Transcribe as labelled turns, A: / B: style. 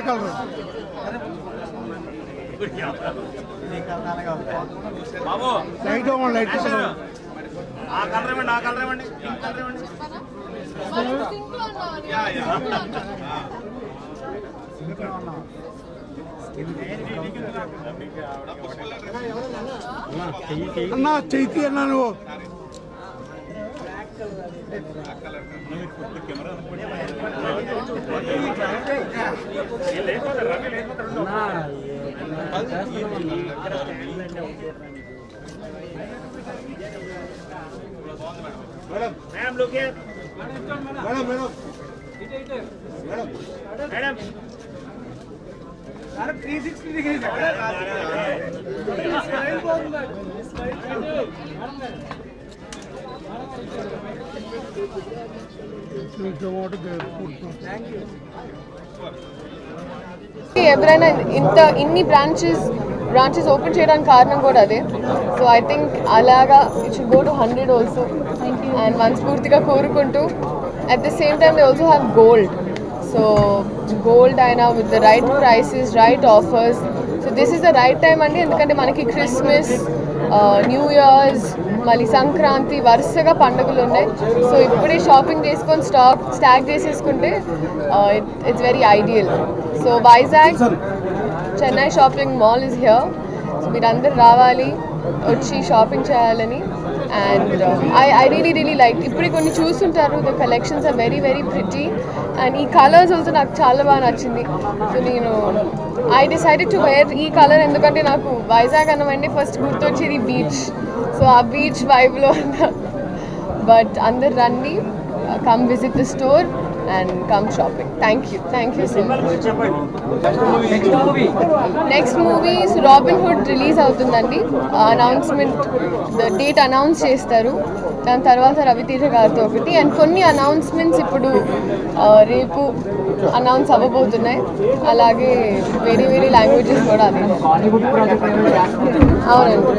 A: Colour light light
B: ఆ colour ఇవ్వండి, ఆ కలర్ ఇవ్వండి, పింక్ కలర్ ఇవ్వండి.
A: అన్నా చైతి అన్నా నువ్వు
B: मैम look here. मैडम अरे 360 डिग्री स्टाइल బాగుంది.
C: ఎవరైనా ఇన్ని బ్రాంచెస్ ఓపెన్ చేయడానికి కారణం కూడా అదే. సో ఐ థింక్ అలాగా it should go to 100 also. And మనస్ఫూర్తిగా కోరుకుంటూ at the same time they also have gold. So gold అయినా with the right prices, right offers. So this is the right time అండి. ఎందుకంటే మనకి Christmas, new years, మళ్ళీ సంక్రాంతి వరుసగా పండుగలు ఉన్నాయి. సో ఇప్పుడే షాపింగ్ చేసుకొని స్టాక్ చేసేసుకుంటే it's very ideal. So Vizag Chennai shopping mall is here. So మీరందరూ రావాలి, వచ్చి షాపింగ్ చేయాలని. And I really like. ఇప్పుడు కొన్ని చూస్తుంటారు, the collections are very very pretty. And ఈ కలర్స్ ఆల్సో నాకు చాలా బాగా నచ్చింది. సో నేను ఐ డిసైడెడ్ టు వేర్ ఈ కలర్. ఎందుకంటే నాకు వైజాగ్ అన్నమండి ఫస్ట్ గుర్తొచ్చేది బీచ్. సో ఆ బీచ్ వైబ్లో ఉన్నా. బట్ అందరు రండి, come visit the store and come shopping. Thank you so much. Next movie is Robin Hood release అవుతుందండి. అనౌన్స్మెంట్ డేట్ అనౌన్స్ చేస్తారు. దాని తర్వాత రవితేజ గారితో ఒకటి. అండ్ కొన్ని అనౌన్స్మెంట్స్ ఇప్పుడు రేపు అనౌన్స్ అవ్వబోతున్నాయి. అలాగే వేరే లాంగ్వేజెస్ కూడా అదే. అవునండి.